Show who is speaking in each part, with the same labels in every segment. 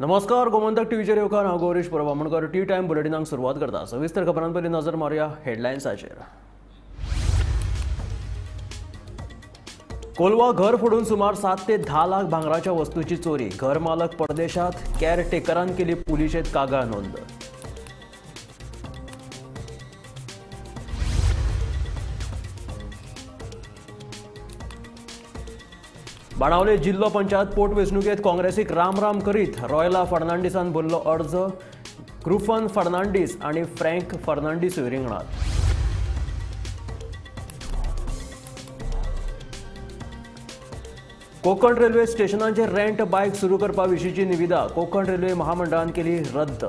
Speaker 1: नमस्कार, गोमंतक टीव्हीचेर येवकार हांव गौरीश परवामणकर टी टाइम बुलेटिनाक सुरवात करता। सविस्तर खबरांपयलीं नजर मारूया हेडलायन्साचेर। कोलवा घर फोडून सुमार 7 ते 10 लाख भांगराच्या वस्तूची चोरी। घर मालक परदेशात, कॅरटेकरान केली पुलिशेत कागाळ नोंद। बाणावले जिल्लो पंचायत पोटवेंचणुकेत काँग्रेसीक राम करीत रॉयला फर्नांडिसान भरलो अर्ज। ग्रुफन फर्नांडीस आणि फ्रँक फर्नांडीसूय रिंगणात। कोकण रेल्वे स्टेशनांचेर रेंट बायक सुरू करपा विशींची निविदा कोकण रेल्वे महामंडळान केली रद्द।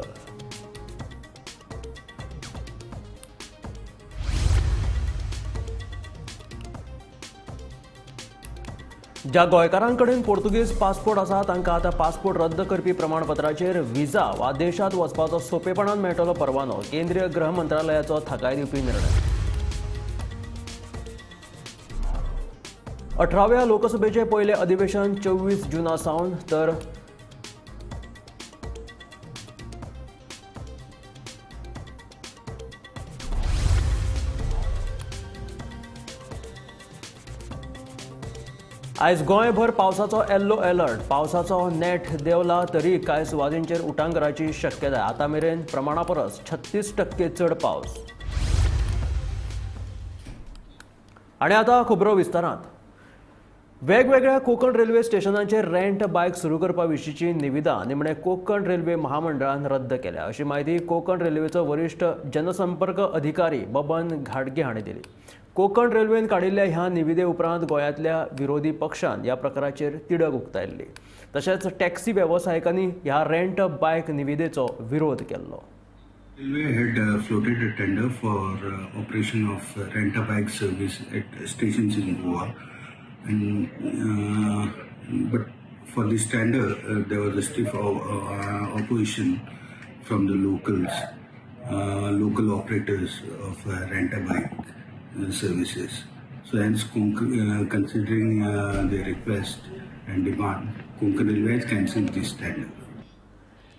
Speaker 1: ज्या गोंयकारांकडेन पोर्तुगीज पासपोर्ट आसा तांकां आतां पासपोर्ट रद्द करपी प्रमाणपत्राचेर व्हिजा वा देशांत वचपाचो सोंपेपणान मेळटलो परवानो। केंद्रीय गृह मंत्रालयाचो थाकाय दिवपी निर्णय। 18व्या लोकसभेचे पयले अधिवेशन 24 जूना सावन तर आयज गोंयभर पावसाचो येल्लो अलर्ट। पावसाचो नेट देंवला तरी कांय सुवातींचेर उटंगराची शक्यताय। आतां मेरेन प्रमाणा परस 36% चड पावस। आनी आतां खबरो विस्तारांत। वेगवेगळ्या कोकण रेल्वे स्टेशनांचेर रेंट बायक सुरू करपा विशींची निविदा निमणे कोकण रेल्वे महामंडळान रद्द केल्या, अशी माहिती कोकण रेल्वेचो वरिश्ठ जनसंपर्क अधिकारी बबन घाटगे हांणी दिली। कोकण रेल्वेन काडिल्ल्या ह्या निविदे उपरांत गोंयांतल्या विरोधी पक्षान ह्या प्रकाराचेर तिडक उक्तायल्ली। तशेंच टॅक्सी वेवसायिकांनी ह्या रेंट बायक निविदेचो विरोध केल्लो।
Speaker 2: Railway had floated a tender for operation of rent-a-bike service at stations in Goa, but for this tender there was a stiff opposition from the local operators of rent-a-bike services. So hence, considering their request and demand, Konkan Railway has cancelled this tender.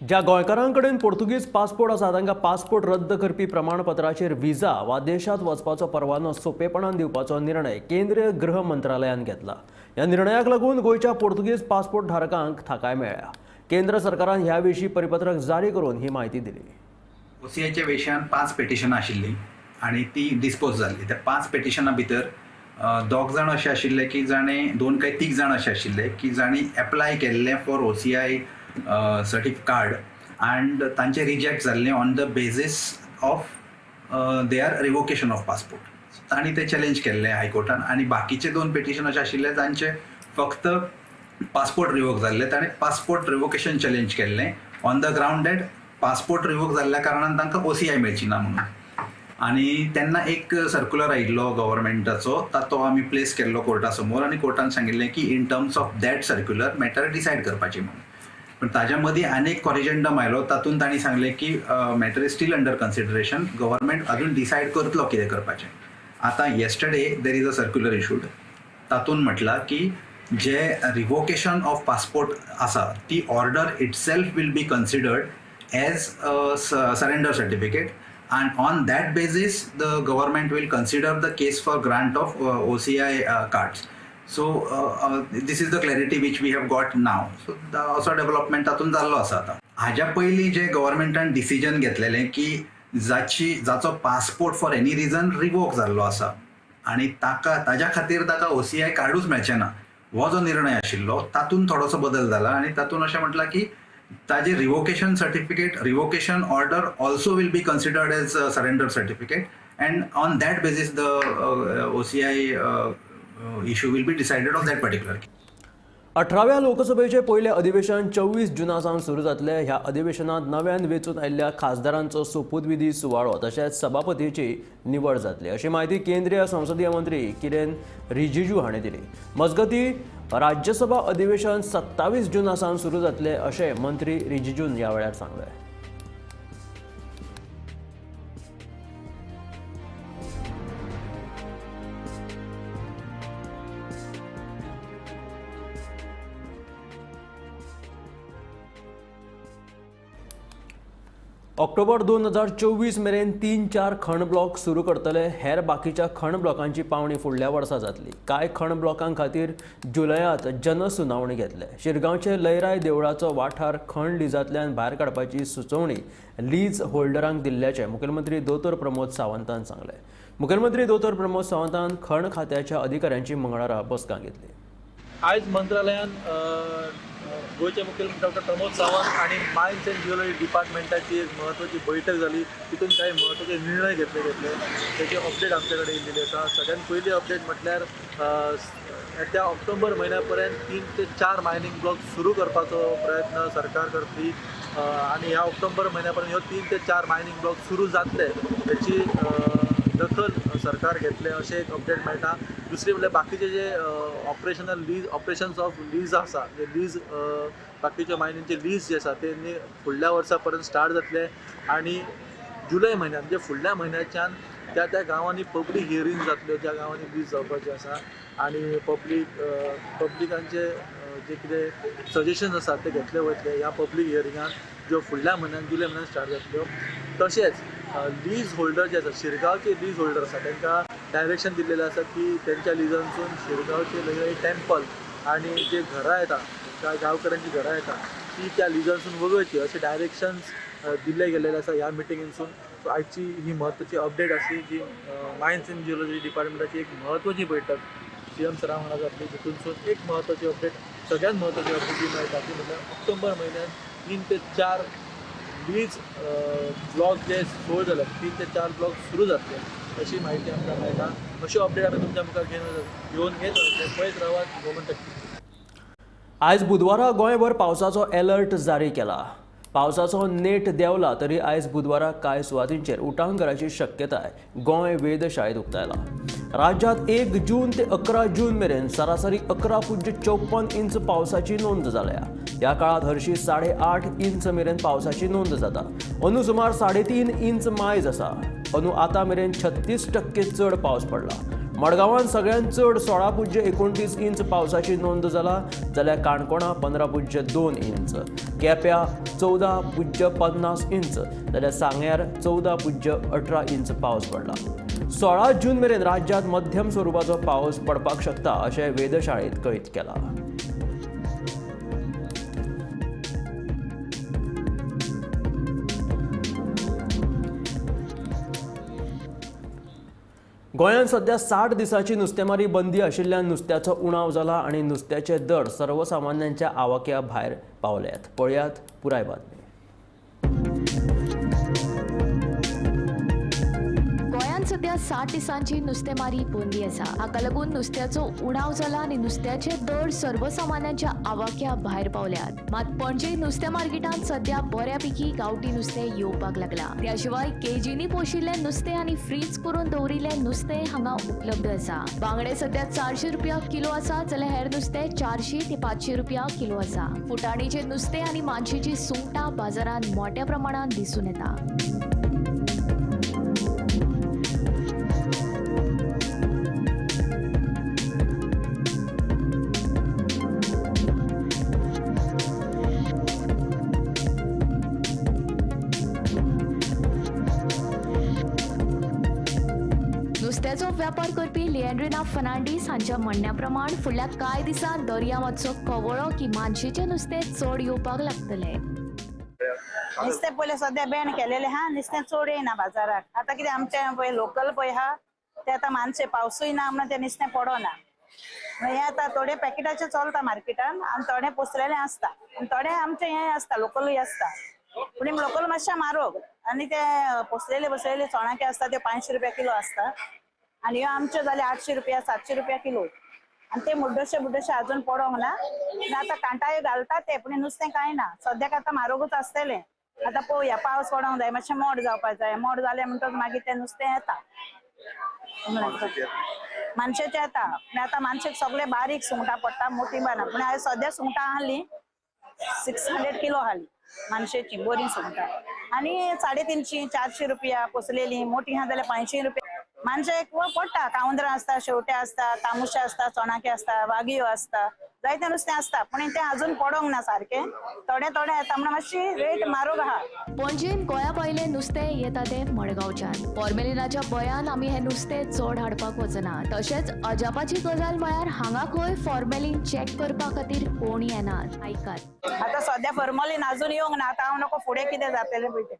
Speaker 1: ज्या गोंयकारांकडेन पोर्तुगीज passport आसा तांकां passport रद्द करपी प्रमाणपत्राचेर visa वा देशांत वचपाचो परवानो सोंपेपणान दिवपाचो निर्णय केंद्रीय गृह मंत्रालयान घेतला। ह्या निर्णयाक लागून गोंयच्या पोर्तुगीज पासपोर्ट धारकांक थाकाय मेळ्ळ्या। केंद्र सरकारान ह्या विशीं परिपत्रक जारी करून ही माहिती दिली।
Speaker 3: ओसीआयच्या विशयान 5 पेटिशनां आशिल्लीं आनी ती डिस्पोज जाल्ली। त्या 5 पेटिशनां भितर 2 जाण अशे आशिल्ले की जाणे 2 काय 3 जाण अशे आशिल्ले की जाणी एप्लाय केल्ले फॉर ओसीआय सर्टिफिकेट and तांचे रिजेक्ट जाल्ले on the basis of their revocation of passport. तांणी ते चॅलेंज केल्ले हायकोर्टान आनी बाकीचे 2 पेटिशन अशे आशिल्ले तांचे फक्त पासपोर्ट रिवोक जाल्ले। ताणें पासपोर्ट रिवोकेशन चॅलेंज केल्लें on the ground that passport revoke जाल्ल्या कारणान तांकां ओसीआय मेळची ना म्हणून। आनी तेन्ना एक सर्क्युलर आयिल्लो गव्हर्मेंटाचो, तो आमी प्लेस केल्लो कोर्टा समोर आनी कोर्टान सांगिल्लें की in terms of that circular matter decide करपाची म्हणून। पण ताज्या मदीं आनीक कॉरिजंडम आयलो, तातूंत तांणी सांगलें की matter is still under consideration, government अजून डिसायड करतलो कितें करपाचें। आतां yesterday there is a circular issued, तातूंत म्हटलां की जे रिवोकेशन ऑफ पासपोर्ट आसा ती order itself will be considered as surrender certificate and on that basis the government will consider the case for grant of OCI cards. So this is the clarity which we have got now. So also development तातून जाल्लो आसा आता। हाज्या पयलीं जे गव्हर्मेंटान decision घेतलेलें की जाचो passport for any region revoke जाल्लो आसा आनी ताज्या खातीर ताका ओसीआय कार्डूच मेळचें ना, हो जो निर्णय आशिल्लो तातून थोडोसो बदल जाला आनी तातून अशें म्हटलां की ताजे revocation certificate revocation order also will be considered as surrender certificate and on that basis the OCI issue will be decided on that particular.
Speaker 1: 18व्या लोकसभेचे पयले अधिवेशन 24 जूना सावन सुरू जातले। ह्या अधिवेशनात नव्यान वेंचून आयिल्ल्या खासदारांचो सोपूतविधी सुवाळो तशेंच सभापतीची निवड जातली, अशी माहिती केंद्रीय संसदीय मंत्री किरेन रिजिजू हांणी दिली। मजगती राज्यसभा अधिवेशन 27 जूना सावन सुरू जातले अशें मंत्री रिजिजून ह्या वेळार सांगलें। ऑक्टोबर 2024 मेरेन 3-4 खण ब्लॉक सुरू करतले. हेर बाकीच्या खण ब्लॉकांची पावणी फुडल्या वर्सा जातली. कांय खण ब्लॉकां खातीर जुलयांत जनसुनावणी घेतले. शिरगांवचे लयराय देवळाचो वाठार खण लिजांतल्यान भायर काडपाची सुचोवणी लीज होल्डरांक दिल्ल्याचे मुखेलमंत्री दोतोर प्रमोद सावंतान सांगले. मुखेलमंत्री दोतोर प्रमोद सावंतान खण खात्याच्या अधिकाऱ्यांची मंगळारा बसका घेतली.
Speaker 4: आयज मंत्रालयान गोयचे मुखेलमंत्री डॉक्टर प्रमोद सावंत आणि मायन्स अँड ज्वेलरी डिपार्टमेंटाची एक महत्त्वाची बैठक झाली. तितून काही महत्त्वाचे निर्णय घेतले त्याची अपडेट आमचे कडेन येयल्ली आसा. सगळ्यात पयली अपडेट म्हटल्यार येत्या ऑक्टोबर म्हयन्यापर्यंत 3 ते 4 मायनिंग ब्लॉक सुरू करपाचो प्रयत्न सरकार करतली आणि ह्या ऑक्टोबर म्हयन्यापर्यंत ह्यो 3 ते 4 मायनिंग ब्लॉक सुरू जातले त्याची दखल सरकार घेतले अशें एक अपडेट मेळटा. दुसरी म्हणल्यार बाकीचे जे ऑपरेशन्स ऑफ लीज आसा जे लीज बाकीच्या मायनिंगचे लीज जे आसा ते फुडल्या वर्सा पर्यंत स्टार्ट जातले आणि जुलय म्हयन्यात म्हणजे फुडल्या म्हयन्याच्यान त्या गांवांनी पब्लीक हियरींग जातल्यो ज्या गांवांनी लीज जावपाची आसा आणि पब्लिकांचे जे कितें सजेशन्स आसात ते घेतले वयतले ह्या पब्लीक हियरिंगान ज्यो फुडल्या म्हयन्यान जुलय म्हयन्यान स्टार्ट जातल्यो. तशेंच लीज होल्डर जे आसा शिरगांवचे लीज होल्डर आसा तांकां डायरेक्शन दिल्लेलें आसा की तेंच्या लिजांसून शिरगांवचे वेगळे टेम्पल आणि जे घरां येता त्या गांवकऱ्यांची घरां येता ती त्या लिजांसून वगळची अशे डायरेक्शन्स दिल्ले गेल्लेले आसा ह्या मिटिंगेसून. सो आयची ही म्हत्वाची अपडेट आसली जी मायन्स अँड ज्वेलरी डिपार्टमेंटाची एक म्हत्वाची बैठक CM सरा वांगडा जातली. तितूनसून एक म्हत्वाची अपडेट सगळ्यात म्हत्वाची अपडेट जी मेळटा ती म्हणल्यार ऑक्टोबर म्हयन्यात 3 ते 4 लीज ब्लॉक जे सोड जाल्यात 3 ते 4 ब्लॉक सुरू जातले अशी माहिती आमकां मेळटा. अश्यो अपडेट आमी तुमच्या मुखार घेवन येत पळयत रावात गोमंतक.
Speaker 1: आयज बुधवारा गोंयभर पावसाचो अलर्ट जारी केला. पावसाचो नेट देंवला तरी आयज बुधवारा कांय सुवातींचेर उटंगाराची शक्यताय गोंय वेधशाळेत उक्तायला. राज्यांत 1 जून ते 11 जून मेरेन सरासरी 11.54 इंच पावसाची नोंद जाल्या. ह्या काळात हरशी 8.5 इंच मेरेन पावसाची नोंद जाता. अंदू सुमार 3.5 इंच मायज आसा. अंदू आतां मेरेन 36% चड पावस पडला. मडगांवांत सगळ्यांत चड 16.29 इंच पावसाची नोंद जाला जाल्यार काणकोणा 15.2 इंच, केप्यां 14.50 इंच जाल्यार सांग्यार 14.18 इंच पावस पडला. 16 जून मेरेन राज्यांत मध्यम स्वरुपाचो पावस पडपाक शकता अशें वेधशाळेत कळीत केला. गोंयांत सध्या 60 दिसांची नुस्तेमारी बंदी आशिल्ल्यान नुस्त्याचो उणाव जाला आनी नुस्त्याचे दर सर्वसामान्यांच्या आवाक्या भायर पावल्यात. पळयात पुराय बातमी.
Speaker 5: गोंयांत सध्या 60 दिसांची नुस्तेमारी बंदी आसा. हाका लागून नुस्त्याचो उणाव जाला आनी नुस्त्याचे दर सर्वसामान्यांच्या आवाक्या भायर पावल्यात. मात पणजे नुस्तें मार्केटांत सध्या बऱ्यापैकी गांवठी नुस्तें येवपाक लागला. त्या शिवाय केजींनी पोशिल्लें नुस्तें आनी फ्रीज करून दवरिल्लें नुस्तें हांगा उपलब्ध आसा. बांगडे सध्या 400 रुपया किलो आसा जाल्यार हेर नुस्तें 400 ते 500 रुपया किलो आसा. फुटाणीचें नुस्तें आनी मानशेची सुंगटां बाजारांत मोठ्या प्रमाणात दिसून येता. नुस्त्याचो व्यापार करपी लिएंड्रिना फर्नांडीस हांच्या म्हणण्या प्रमाण फुडल्या कांय दिसांत दर्यामातसो कवळो की मानशेचें नुस्तें चड येवपाक लागतलें.
Speaker 6: नुस्तें पयलें सध्या बॅन केलेलें हा. नुस्तें चड येना बाजाराक. आतां कितें आमचें पळय लोकल पळय हा तें आतां मानशे पावसूय ना म्हणून तें नुस्तें पडना. हें आतां थोडे पॅकेटाचें चलता मार्केटान आनी थोडें पोसलेलें आसता आनी थोडें आमचें हें आसता लोकलूय आसता. पूण लोकल मातशें म्हारग आनी ते पोसलेले चोणाके आसता ते 500 रुपया किलो आसता आनी ह्यो आमच्यो जाल्यार 800 रुपया 700 रुपया किलो आनी ते मुड्डोशे आजून पडोंक ना. आतां कांटाळे घालतात ते पूण नुस्तें कांय ना. सद्याक आतां म्हारगूच आसतलें. आतां पळोवया पावस पडोंक जाय मातशें मोड जावपाक जाय. मोड जालें म्हणटच मागीर तें नुस्तें येता मानशेचें येता. आतां मानशेक सगळे बारीक सुंगटां पडटा मोठी बाना. पूण हांवें सद्या सुंगटां हाडलीं 600 किलो हाडली मानशेची बरी सुंगटां आनी 350 400 रुपया पोसलेलीं. मोठी हा जाल्यार 500 रुपया. मानशेक पडटा काउंदरां आसता शेवटे आसता तामुशे आसता चोणाके आसता वागयो आसता जायते नुस्तें आसता पूण तें अजून पडोंक ना सारकें थोडें थोडें येता म्हणून मातशी रेट म्हारग आहा.
Speaker 5: पणजेन गोंया भायले नुस्तें येता तें मडगांवच्यान. फॉर्मेलिनाच्या बयान आमी हें नुस्तें चड हाडपाक वचना. तशेंच अजापाची गजाल म्हळ्यार हांगा खंय फॉर्मेलिन चॅक करपा खातीर कोण येनात. आयकात.
Speaker 6: आतां सद्या फॉर्मलीन अजून येवंक ना. आतां हांव नको फुडें कितें जातलें पळय तें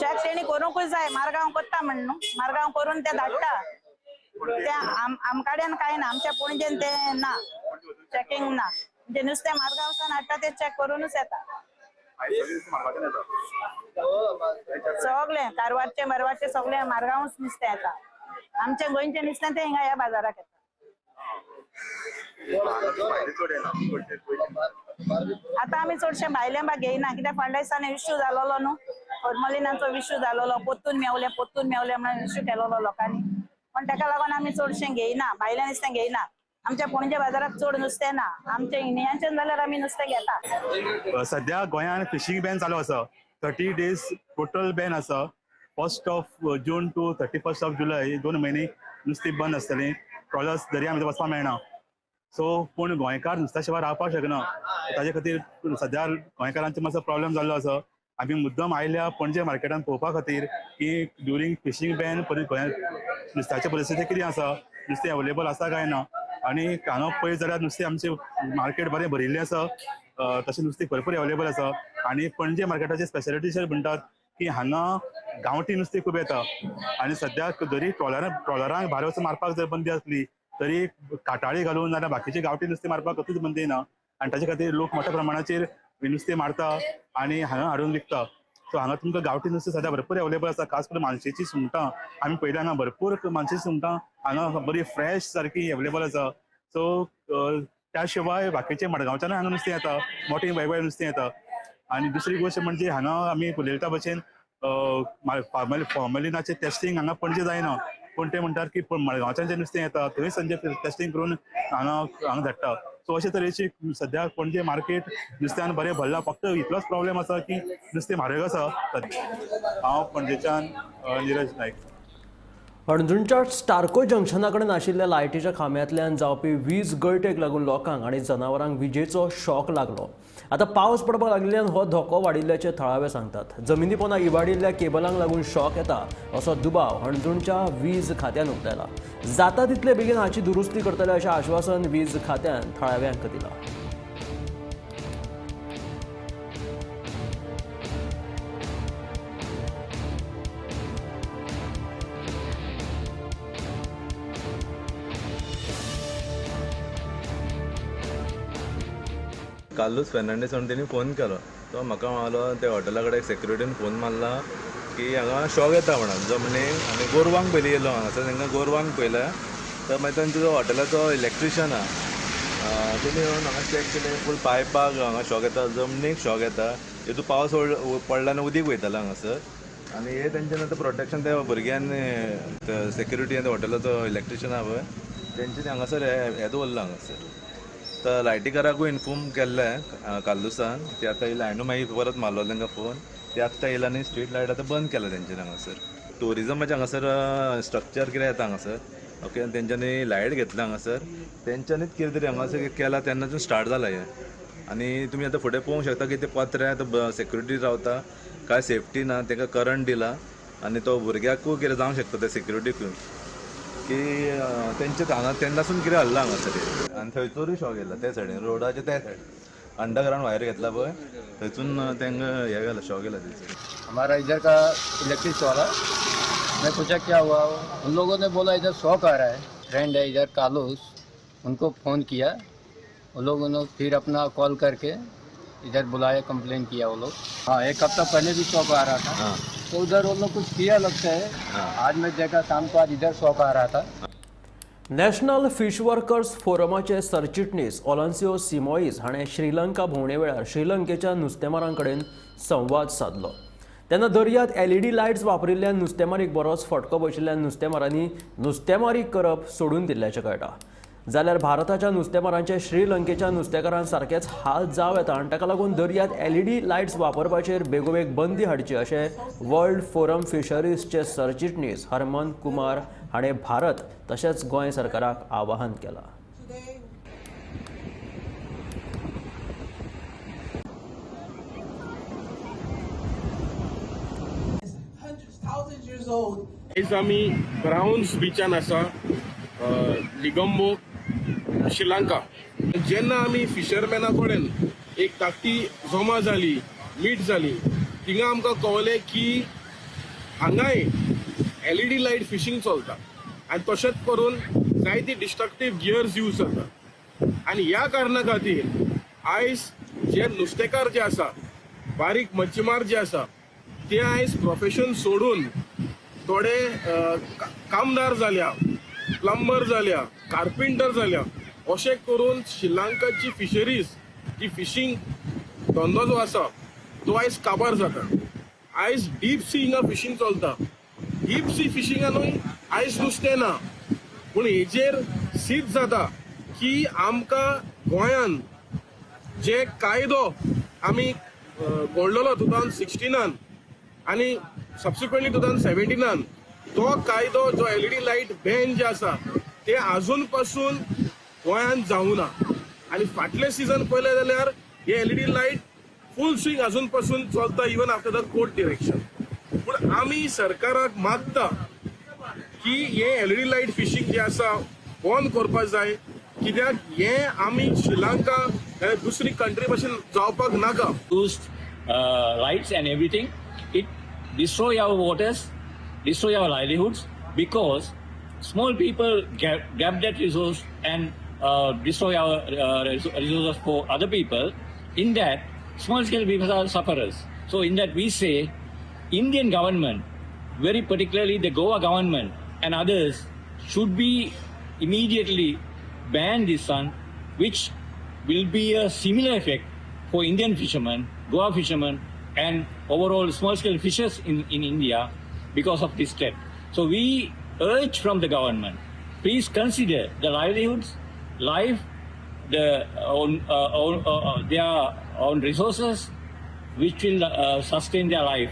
Speaker 6: चॅक तेणी करूंकूच जाय. मारगांव करता म्हण न्हू. मारगांव करून ते धाडटा. ते आमकाड्यान काय ना आमच्या पणजेन ते ना चॅकिंग ना म्हणजे नुस्तें मारगांवसान हाडटा ते चॅक करूनच येता. सगळे कारवारचे मरवारचे सगळे मारगांवच नुस्तें येता. आमचे गोंयचे नुस्तें ते हिंगा ह्या बाजाराक येता. आतां आमी चडशे भायले बा घेयना कित्याक फाटल्या दिसांनी इश्यू जालोलो न्हू. फॉर्मलिनाचो इश्यू जालोलो. पोत्तून मेवले म्हणून इश्यू केलोलो लोकांनी पण ताका लागून आमी चडशें घेयना. भायलें नुस्तें घेयना. आमच्या पणजे बाजाराक चड नुस्तें ना. आमच्या इंडियाच्यान जाल्यार आमी नुस्तें घेता.
Speaker 7: सध्या गोंयांत फिशींग बॅन चालू आसा. 30 days टोटल बॅन आसा. 1 June to 31 July 2 म्हयने नुस्तें बंद आसतलें. ट्रॉलर्स दर्या भितर वचपाक मेळना. सो पूण गोंयकार नुस्त्या शिवाय रावपाक शकना. ताजे खातीर सद्या गोंयकारांचो मातसो प्रॉब्लेम जाल्लो आसा. आमी मुद्दम आयल्या पणजे मार्केटान पळोवपा खातीर की ड्युरींग फिशींग बॅन गोंयांत नुस्त्याची परिस्थिती कितें आसा. नुस्तें अवेलेबल आसा काय ना. आनी हांगा पळयत जाल्यार नुस्तें आमचें मार्केट बरें भरिल्लें आसा. तशें नुस्तें भरपूर अवेलेबल आसा. आनी पणजे मार्केटाचे स्पेशलिटी अशें म्हणटात की हांगा गांवठी नुस्तें खूब येता. आनी सद्याक जरी ट्रॉलरांक भायर वचून मारपाक जर बंदी आसली तरी काटाळी घालून नाल्यार बाकीचे गांवठी नुस्तें मारपाक कतूच बंदी ना. आनी ताचे खातीर लोक मोठ्या प्रमाणाचेर नुस्तें मारता आनी हांगा हाडून विकता. सो हांगा तुमकां गांवठी नुस्तें सद्या भरपूर अवेलेबल आसा. खास करून मानशेची सुंगटां आमी पयल्या हांगा भरपूर मानशेची सुंगटां हांगा बरी फ्रेश सारकी अवेलेबल आसा. सो त्या शिवाय बाकीचे मडगांवच्यान हांगा नुस्तें येता. मोठें वेगवेगळें नुस्तें येता. आनी दुसरी गोश्ट म्हणजे हांगा आमी उलयता भशेन फॉर्मेलिनाचें टेस्टींग हांगा पणजे जायना. पूण ते म्हणटात की मडगांवच्यान जें नुस्तें येता थंय संजे टेस्टींग करून हांगा धाडटा. सो अशे तरेची सद्या पणजे मार्केट नुस्त्यान बरें भरला. फक्त इतलोच प्रॉब्लेम आसा की नुस्तें म्हारग आसा. हांव पणजेच्यान निरज नायक.
Speaker 1: हणजूणच्या स्टार्को जंक्शना कडेन आशिल्ल्या लायटीच्या खांब्यांतल्यान जावपी वीज गळटेक लागून लोकांक आनी जनावरांक विजेचो शॉक लागलो. आतां पावस पडपाक लागिल्ल्यान हो धोको वाडिल्ल्याचे थळावे सांगतात. जमिनी पोंदा इबाडिल्ल्या केबलांक लागून शॉक येता असो दुबाव हणजूणच्या वीज खात्यान उक्तायला. जाता तितले बेगीन हाची दुरुस्ती करतले अशें आश्वासन वीज खात्यान थळाव्यांक दिलां.
Speaker 8: कार्लोस फेर्नांडीस म्हणून तेणी फोन केलो. तो म्हाका म्हणालो त्या हॉटेला कडेन सेक्युरिटीन फोन मारला की हांगा शॉक येता म्हणून जमनीक. आनी गोरवांक पयलीं येयलो हांगासर तांकां गोरवांक पयल्या. तर मागीर तांचो जो हॉटेलाचो इलेक्ट्रिशन आहा तेणी येवन हांगा चॅक केलें. फूल पायपाक हांगा शॉक येता. जमनीक शॉक येता. हेतू पावस पडला आनी उदीक वयतालें हांगासर. आनी हे तेंच्यानी आतां प्रोटेक्शन त्या भुरग्यांनी सेक्युरिटी आनी हॉटेलाचो इलेक्ट्रिशन आहा पळय तेंच्यांनी हांगासर हें दवरलां हांगासर. तर लायटीकाराकूय इन्फॉर्म केल्लें काल्लुसान. ते आतां येयला. हांवें मागीर परत मारलो तांकां फोन. ते आत्तां येयला आनी स्ट्रीट लायट आतां बंद केला तेंच्यांनी हांगासर. टुरिजमाचें हांगासर स्ट्रक्चर कितें येता हांगासर. ओके. तेंच्यांनी लायट घेतला हांगासर. तेंच्यांनीच कितें तरी हांगासर केलां तेन्नाच्यान स्टार्ट जाला हें. आनी तुमी आतां फुडें पळोवंक शकता की ते पत्र्या आतां सेक्युरिटी रावता. कांय सेफ्टी ना. तांकां करंट दिला आनी तो भुरग्याकूय कितें जावंक शकता त्या सेक्युरिटीकूय की तेंचे हांगा तेन्नासून कितें हल्ला हांगासर. आनी थंयसरूय शॉक येयला त्या सायडीन रोडाच्या त्या सायडीन अंडरग्राउंड वायर घेतला पळय थंयसून तांकां हें गेला शॉक येयला थंयसर.
Speaker 9: हमारा इधर का इलेक्ट्रिक वाला मैं पूछा क्या हुआ. उन लोगों ने बोला इधर शॉक आ रहा है. फ्रेंड है इधर कालूस उनको फ़ोन किया. उन लोगों ने फिर अपना कॉल करके इधर बुलाया. कंप्लेन किया वो लोग. हाँ 1 हफ्ता पहले भी शॉक आ रहा था. तो उधर वो लोग कुछ किया लगता है. आज मैं देखा शाम को आज इधर शॉक आ रहा था.
Speaker 1: नॅशनल फिश वर्कर्स फोरमाचे सरचिटणीस ओलांसियो सिमोईस हाणें श्रीलंका भोंवणे वेळार श्रीलंकेच्या नुस्तेमारां कडेन संवाद साधलो. तेन्ना दर्यांत LED लायट्स वापरिल्ल्यान नुस्तेमारीक बरोच फटको बशिल्ल्यान नुस्तेमारांनी नुस्तेमारी करप सोडून दिल्ल्याचें कळटा. जाल्यार भारताच्या नुस्तेमारांचे श्रीलंकेच्या नुस्तेकारां सारकेच हाल जावं येता आनी ताका लागून दर्यांत LED लायट्स वापरपाचेर बेगोबेग बंदी हाडची अशें वर्ल्ड फोरम फिशरीजचे सरचिटणीस हरमन कुमार हाणें भारत तशेंच गोंय सरकाराक आवाहन केलां.
Speaker 10: आयज आमी ब्राउन्स बीचान आसा लिगंबो श्रीलंका. जेन्ना आमी फिशरमॅना कडेन एक धाकटी जमा जाली मीट जाली थिंगा आमकां कळलें की हांगाय LED लायट फिशींग चलता आनी तशेंच करून जायती डिस्ट्रक्टीव गियर्स यूज जाता. आनी ह्या कारणां खातीर आयज जे नुस्तेकार जे आसा बारीक मच्छीमार जे आसा ते आयज प्रोफेशन सोडून थोडे कामदार जाल्या, प्लंबर जाल्या, कार्पेंटर जाल्या, अशें करून श्रीलंकाची फिशरीज जी फिशींग धंदो जो आसा तो आयज काबार जाता. आयज डीप सी हिंगा फिशींग चलता. डीप सी फिशिंगानूय आयज नुस्तें ना, पूण हेजेर सिद्ध जाता की आमकां गोंयान जे कायदो आमी घडलेलो 2016 आनी सबसिक्वेंटली 2017 तो कायदो जो LED लायट बॅन जे आसा ते आजून पासून गोंयान जावना. आनी फाटले सीझन पळयलें जाल्यार हे LED लायट फूल स्विंग आजून पासून चलता even after the court direction. पूण आमी सरकाराक मागता की हे LED लायट फिशींग जे आसा बंद करपाक जाय, कित्याक हे आमी श्रीलंका दुसरी कंट्री भशेन जावपाक नाका.
Speaker 11: Used lights and everything, it destroy our waters, destroy our livelihoods, because small people grab that resource and destroy our resources for other people. In that, small scale people are sufferers. So in that we say, Indian government, very particularly the Goa government and others, should be immediately ban this one, which will be a similar effect for Indian fishermen, Goa fishermen, and overall small-scale fishers in India because of this threat. So we urge from the government, please consider the livelihoods, life, their own resources, which will sustain their life.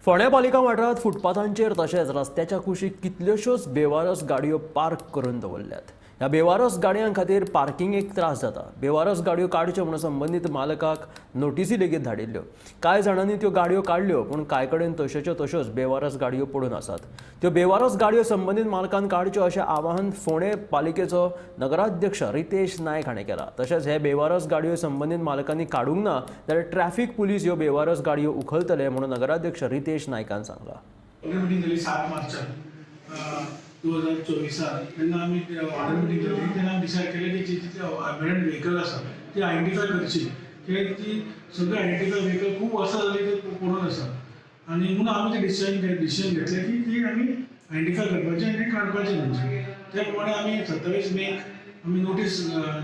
Speaker 1: फोंड्या पालिका वाठारांत फुटपाथांचेर तशेंच रस्त्याच्या कुशीक कितल्योश्योच बेवारस गाडयो park करून दवरल्यात. ह्या बेवारस गाडयां खातीर पार्किंगेक त्रास जाता. बेवारस गाडयो काडच्यो म्हणून संबंदीत मालकाक नोटीसी लेगीत धाडिल्ल्यो. कांय जाणांनी त्यो गाडयो काडल्यो, पूण कांय कडेन तश्योच्यो तश्योच बेवारस गाडयो पडून आसात. त्यो बेवारस गाडयो संबंदीत मालकान काडच्यो अशें आवाहन फोंडे पालिकेचो नगराध्यक्ष रितेश नायक हाणें केलां. तशेंच हे बेवारस गाडयो संबंदीत मालकांनी काडूंक ना जाल्यार ट्रॅफिक पुलीस ह्यो बेवारस गाडयो उखलतले म्हणून नगराध्यक्ष रितेश नायकान सांगलां.
Speaker 12: 7 मार्चाक 2024 तेन्ना आमी ऑर्डर मिटींग केली. तेन्ना डिसायड केलें की जी अबॅन्डन्ड व्हेकल आसा ती आयडेंटिफाय करची, कित्याक ती सगळी आयडेंटिफाय व्हेकल खूब वर्सां जाली ते पडून आसा. आनी म्हणून आमी ते डिसिजन घेतलें की ती आमी आयडेंटिफाय करपाचें आनी काडपाचें म्हणजे. त्या प्रमाणे आमी 27 मेक आमी नोटीस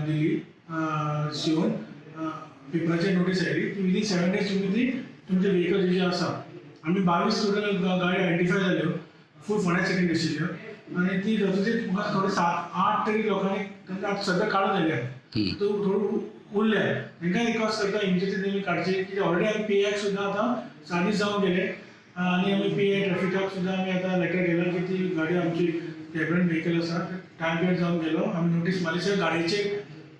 Speaker 12: दिली शिवन पेपराचेर नोटीस आयली की विदीन 7 days तुमी तुमचे व्हेकल जे आसा. आमी 22 टोटल गाडी आयडेंटिफाय जाल्यो फूल फोंड्या सिटीन आशिल्ल्यो आनी ती तातूंत म्हाका थोडे 7-8 तरी लोकांनी सद्या काडून जाल्यात. थोडे उरल्या तांकां रिक्वेस्ट करता इमिजिएटली तेमी काडचे, कित्याक ऑलरेडी आमी PAक सुद्दां आतां सादीस जावन गेले आनी आमी PA ट्रॅफिकाक सुद्दां आमी आतां लेटर केला की ती गाडी आमची एबॅन्डन्ड व्हेकल आसा टायम पिरियड जावन गेलो. आमी नोटीस मारली सगळे गाडयेचे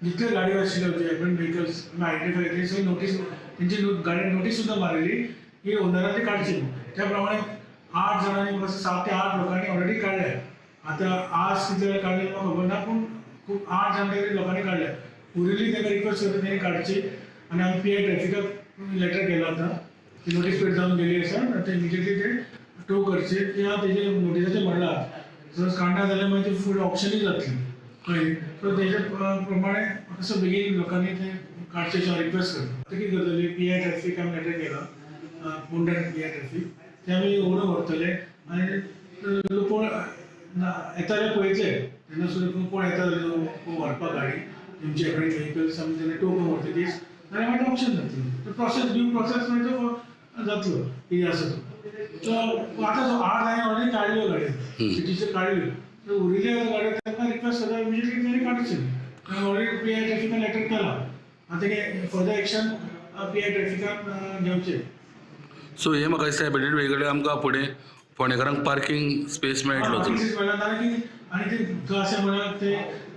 Speaker 12: जितल्यो गाडयो आशिल्ल्यो एबॅन्डन्ड व्हेकल्स आमी आयडेंटिफाय केली. सगळी नोटीस तेंची गाडयेन नोटीस सुद्दां मारिल्ली की ओनरान ते काडचे. त्या प्रमाणे 8 जाणांनी 7 ते 8 लोकांनी ऑलरेडी काडल्या. आतां आज कितले वेळ काडले म्हाका खबर ना, पूण खूब 8 जाण तरी लोकांनी काडल्या. उरिल्ली तांकां रिक्वेस्ट करता तेणी काडची आनी आमी PA ट्रॅफिकाक लेटर केला आतां की नोटीस पेड जावन गेली आसा आतां इमिजिएटली ते टो करचे किंवा तेजे नोटिसाचेर म्हणलां जर काडना जाल्यार मागीर ती फूल ऑप्शनूय जातली कळ्ळें. सो तेजे प्रमाणे कसो बेगीन लोकांनी ते काडचे रिक्वेस्ट करता. कितें करतली PA ट्रॅफिक आमी लेटर केला पोंडा PA ट्रॅफिक ते आमी व्हरून व्हरतले आनी कोण येताले पळयतले तेन्ना सुद्दां कोण येता व्हरपाक गाडी तेंची एबॅन्डन्ड व्हेकल्स आमी तेन्ना टो करून व्हरतकीच जाल्यार मागीर ऑप्शन जातली. प्रोसेस ड्यू प्रोसेस मागीर तो जातलो कितें आसा तो. सो आतां 8 जाणांनी ऑलरेडी काडल्यो गाडयो सिटीच्यो काडल्यो. सो उरिल्ल्यो गाडयो तांकां रिक्वेस्ट करता इमिजिएटली तेणी काडचे. ऑलरेडी PA ट्रॅफिकान लेटर केला आतां तेगे फर्दर एक्शन PA ट्रॅफिकान घेवचें.
Speaker 13: सो हे म्हाका दिसता एबॅन्डन्ड व्हेकल आमकां फुडें फोंडेकारांक पार्किंग स्पेस मेळटलो.
Speaker 12: आनी ते थंय अशें म्हळ्यार ते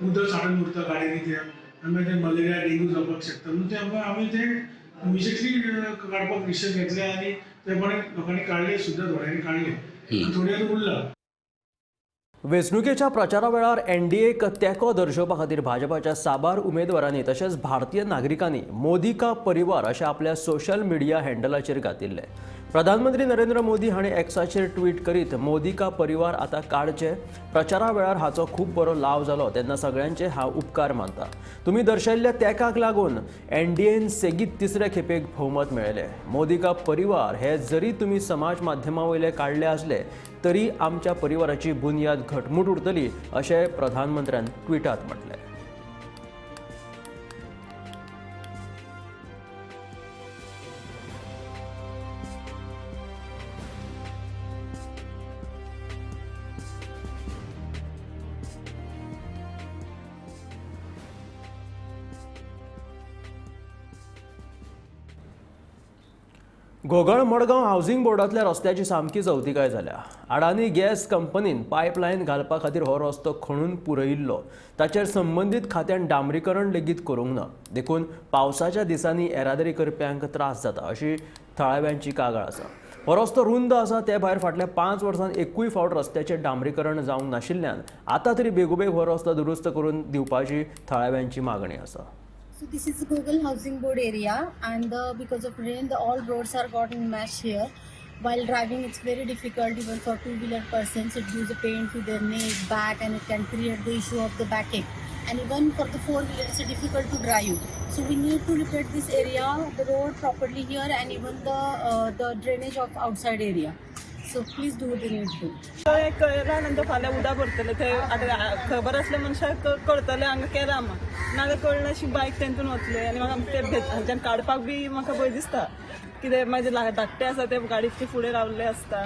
Speaker 12: उदक साठून उरता गाडयेनी ते आनी मागीर ते मलेरिया डेंगू जावपाक शकता म्हणून ते आमी ते इमिजिएटली काडपाक डिसिजन घेतले आनी ते प्रमाणे लोकांनी काडले सुद्दां थोड्यांनी काडले. थोडे आता उरला.
Speaker 1: वेंचणुकेच्या प्रचारा वेळार एनडीएक तेंको दर्शोवपा खातीर भाजपाच्या साबार उमेदवारांनी तशेंच भारतीय नागरिकांनी मोदी का परिवार अशें आपल्या सोशल मिडिया हँडलाचेर घातिल्ले. प्रधानमंत्री नरेंद्र मोदी हाणें एक्साचेर ट्वीट करीत मोदी का परिवार आतां काडचे. प्रचारा वेळार हाचो खूब बरो लाव जालो तेन्ना सगळ्यांचे हांव उपकार मानतां. तुमी दर्शयल्ल्या तेंकाक लागून एनडीएन सेगीत तिसऱ्या खेपेक भोवमत मेळयलें. मोदी का परिवार हे जरी तुमी समाज माध्यमां वयले काडले आसले तरी आमच्या परिवाराची बुनयाद घटमूट उरतली अशें प्रधानमंत्र्यान ट्विटांत म्हटलें. घोगळ मडगांव हावसिंग बोर्डांतल्या रस्त्याची सामकी चवथिकाय जाल्या. अडानी गॅस कंपनीन पायपलायन घालपा खातीर हो रस्तो खणून पुरयिल्लो. ताचेर संबंदीत खात्यान डांबरीकरण लेगीत करूंक ना. देखून पावसाच्या दिसांनी येरादारी करप्यांक त्रास जाता अशी थळाव्यांची कागाळ आसा. हो रस्तो रुंद आसा ते भायर फाटल्या 5 वर्सांत एकूय फावट रस्त्याचें डांबरीकरण जावंक नाशिल्ल्यान आतां तरी बेगोबेग हो रस्तो दुरुस्त करून दिवपाची थळाव्यांची मागणी आसा.
Speaker 14: So this is Google Housing Board area, and because of rain, all roads are gotten mashed here. While driving, it's very difficult even for two-wheeler persons. It gives a pain to their neck, back, and it can create the issue of the backache. And even for the four-wheeler, it's difficult to drive. So we need to repair this area, the road properly here, and even the drainage of outside area. So please do the needful.
Speaker 6: कळला नंतर फाल्यां उदक भरतले थंय आतां खबर आसल्या मनशाक कळटलें हांगा केलां नाजाल्यार कळना अशी बायक तेंतून वतले आनी म्हाका ते हांच्यान काडपाक बी म्हाका भंय दिसता कितें म्हाजे धाकटे आसा ते गाडीचे फुडें रावल्ले आसता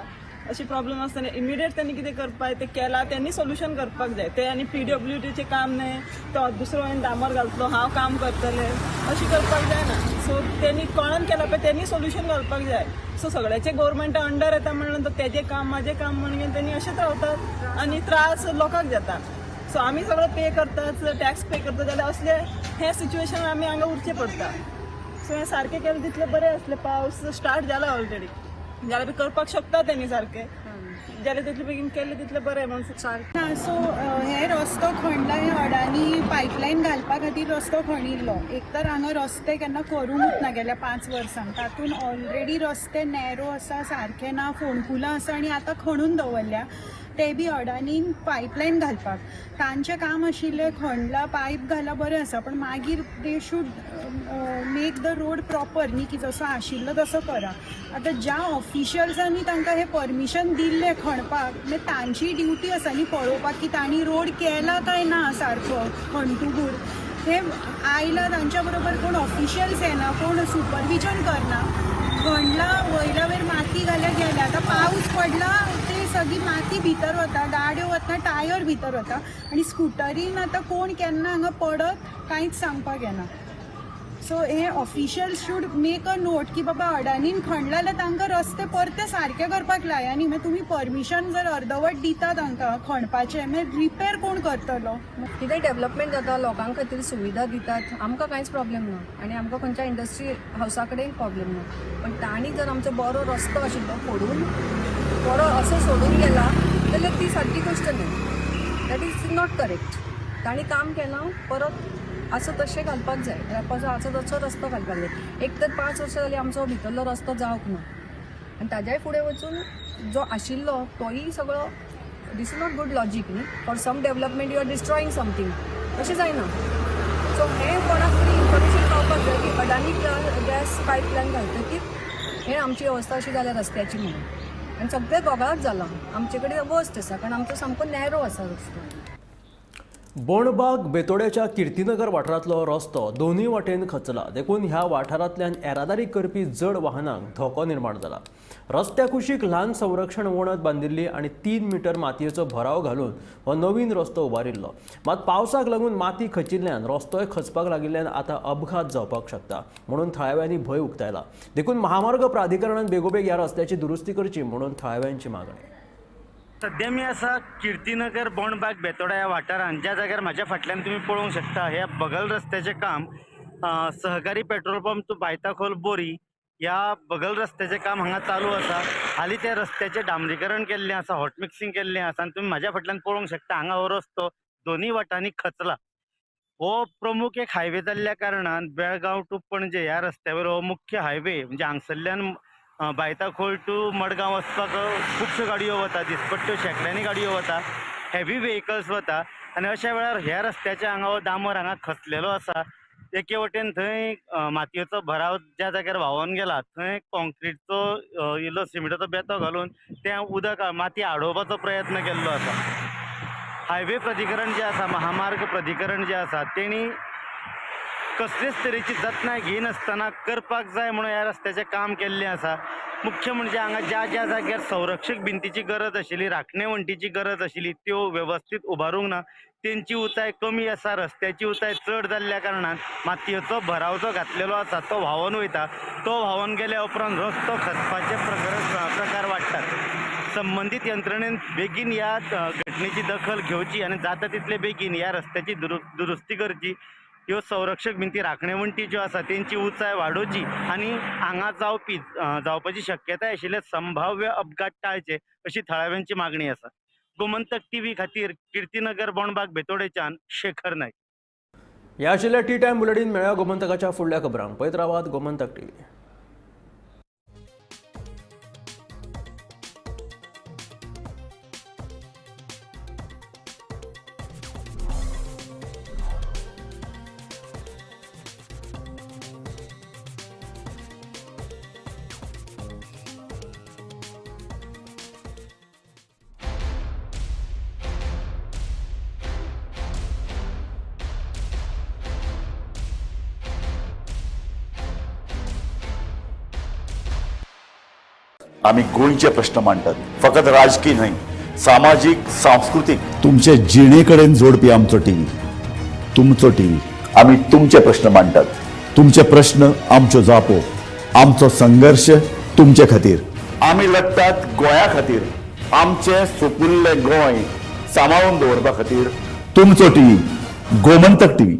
Speaker 6: अशी प्रॉब्लेम आसतना इमिडिएट त्यांनी कितें करपाक ते केला त्यांनी सोल्युशन करपाक जाय ते आनी PWDचे काम न्हय तो दुसरो हांवें डांबर घालतलो हांव काम करतलें अशी करपाक जायना सो त्यांनी कोणान केला पळय त्यांनी सोल्युशन घालपाक जाय सो सगळ्याचे गव्हर्मेंटा अंडर येता म्हणून तेजें काम म्हाजें काम म्हणून त्यांनी अशेंच रावतात आनी त्रास लोकांक जाता सो आमी सगळें पे करतात टॅक्स पे करतात जाल्यार असले हे सिच्युएशन आमी हांगा उरचें पडटा सो हें सारकें केलें तितलें बरें आसलें पावस स्टार्ट जाला ऑलरेडी जाल्यार बी करपाक शकता तेणी सारकें जाल्यार तितले बेगीन केलें तितलें बरें म्हणून सारकें
Speaker 14: सो हे रस्तो खणला हे अडानी पायपलायन घालपा खातीर रस्तो खणिल्लो एक तर हांगा रस्ते केन्ना करूंकूच ना गेल्या 5 वर्सांक तातूंत ऑलरेडी रस्ते नॅरो आसा सारके ना फोंडकुलां आसा आनी आतां खणून दवरल्या ते बी अडानीन पायपलायन घालपाक तांचें काम आशिल्लें खणला पायप घाला बरें आसा पण मागीर they should make the road proper न्ही की जसो आशिल्लो तसो करा आतां ज्या ऑफिशियल्सांनी तांकां हें परमिशन दिल्लें खणपाक मागीर तांची ड्युटी आसा न्ही पळोवपाक की तांणी रोड केला काय ना सारको खणटूकूर हे आयला तांच्या बरोबर कोण ऑफिशियल्स येना कोण सुपरविजन करना खणला वयल्या वयर माती घाल्या गेल्या आतां पावस पडला ते सगळी माती भितर वता गाड्यो वतना टायर भितर वता आनी स्कुटरीन आतां कोण केन्ना हांगा पडत कांयच सांगपाक येना सो हे officials should make a note की बाबा अडानीन खणला जाल्यार तांकां रस्ते परते सारके करपाक लाया न्ही मागीर तुमी परमिशन जर अर्दवट दिता तांकां खणपाचें मागीर रिपेर कोण करतलो
Speaker 15: कितें डेव्हलपमेंट जाता लोकां खातीर सुविधा दितात आमकां कांयच प्रॉब्लेम ना आनी आमकां खंयच्या इंडस्ट्री हावसा कडेन प्रॉब्लेम ना पण तांणी जर आमचो बरो रस्तो आशिल्लो फोडून बरो असो सोडून गेला जाल्यार ती सारकी गोश्ट न्ही दॅट इज नॉट करेक्ट तांणी काम केलां परत असं तशें घालपाक जाय असो तसो रस्तो घालपाक जाय एक तर 5 वर्सां जालीं आमचो भितरलो रस्तो जावंक ना आनी ताज्याय फुडें वचून जो आशिल्लो तोय सगळो this is not good logic न्ही for some development you are destroying something अशें जायना सो हें कोणाक तरी इन्फॉर्मेशन पावपाक जाय की अडानी गॅस पायपलायन घालतकीर हें आमची अवस्था अशी जाल्या रस्त्याची म्हणून आनी सगळें गोगाळाच जालां आमचे कडेन वर्स्ट आसा कारण आमचो सामको नॅरो आसा रस्तो
Speaker 1: बोंडबाग बेतोड्याच्या किर्तीनगर वाठारांतलो रस्तो दोनूय वाटेन खचला देखून ह्या वाठारांतल्यान येरादारी करपी जड वाहनांक धोको निर्माण जाला रस्त्या कुशीक ल्हान संरक्षण वणत बांदिल्ली आनी 3 मीटर मातयेचो भराव घालून हो नवीन रस्तो उबारिल्लो मात पावसाक लागून माती खचिल्ल्यान रस्तोय खचपाक लागिल्ल्यान आतां अपघात जावपाक शकता म्हणून थळाव्यांनी भंय उक्तायला देखून महामार्ग प्राधिकरणान बेगोबेग ह्या रस्त्याची दुरुस्ती करची म्हणून थळाव्यांची मागणी
Speaker 16: सध्या मी असा कीर्तीनगर बोंडबाग बेतोडा ह्या वाठारांत ज्या जाग्यार म्हाज्या फाटल्यान तुम्ही पळोवंक शकता हे बगल रस्त्याचे काम सहकारी पेट्रोल पंप टू बायताखोल बोरी ह्या बगल रस्त्याचें काम हांगा चालू आसा. हालीं त्या रस्त्याचें डांबरीकरण केल्लें आसा, हॉट मिक्सिंग केल्लें आसा आनी तुमी म्हाज्या फाटल्यान पळोवंक शकता हांगा हो रस्तो दोनूय वाटांनी खचला. हो प्रमुख एक हायवे जाल्ल्या कारणान बेळगांव टू पणजे ह्या रस्त्यावर हो मुख्य हायवे म्हणजे हांगसरल्यान बायताखोल टू मडगांव वचपाक खुबश्यो गाडयो वता, दिसपट्ट्यो शेकड्यांनी गाडयो वता, हेवी व्हेकल्स वता आनी अशा वेळार ह्या रस्त्याच्या हांगा हो डांबर हांगा खचलेलो आसा. एके वटेन थंय मातयेचो भराव ज्या जाग्यार व्हांवून गेला थंय कॉन्क्रीटचो इल्लो सिमेंटाचो बेतो घालून तें उदक माती आडोवपाचो प्रयत्न केल्लो आसा. हायवे प्राधिकरण जे आसा, महामार्ग प्राधिकरण जे आसा तेणी कसलेच तरेची जतनाय घेनासतना करपाक जाय म्हणून ह्या रस्त्याचें काम केल्लें आसा. मुख्य म्हणजे हांगा ज्या ज्या जाग्यार संरक्षक भिंतीची गरज आशिल्ली, राखणे वण्टीची गरज आशिल्ली त्यो वेवस्थीत उबारूंक ना. तेंची उंचाय कमी आसा, रस्त्याची उंचाय चड जाल्ल्या कारणान मातयेचो भराव जो घातलेलो आसा तो व्हांवून वयता. तो व्हांवून गेल्या उपरांत रस्तो खचपाचे प्रकार वाडटात. संबंधीत यंत्रणेन बेगीन ह्या घटनेची दखल घेवची आनी जाता तितले बेगीन ह्या रस्त्याची दुरुस्ती करची. ह्यो संरक्षक भिंती राखणे वण्टी ज्यो आसा तेंची उंचाय वाडोवची आनी हांगा जावपाची शक्यताय आशिल्ले संभाव्य अपघात टाळचे अशी थळाव्यांची मागणी आसा. गोमंतक टीव्ही खातीर कीर्तीनगर बोंडबाग बेतोडेच्यान शेखर नायक.
Speaker 1: ह्या आशिल्ल्या टी टायम बुलेटीन मेळ्या गोमंतकाच्या फुडल्या खबरांक. पळयत रावात गोमंतक टीव्ही.
Speaker 17: आम्ही गोंयचे प्रश्न मांडटात, फकत राजकीय न्हय, सामाजीक सांस्कृतिक.
Speaker 18: तुमचे जिणेकडेन जोडपी आमचो टीव्ही, तुमचो टीव्ही.
Speaker 17: आम्ही तुमचे प्रश्न मांडटात.
Speaker 18: तुमचे प्रश्न आमच्यो जापो, आमचो संघर्ष तुमचे खातीर.
Speaker 17: आम्ही लढटात गोंया खातीर, आमचे सोपुल्ले गोंय सांबाळून दवरपा खातीर.
Speaker 18: तुमचो टीव्ही, गोमंतक टीव्ही.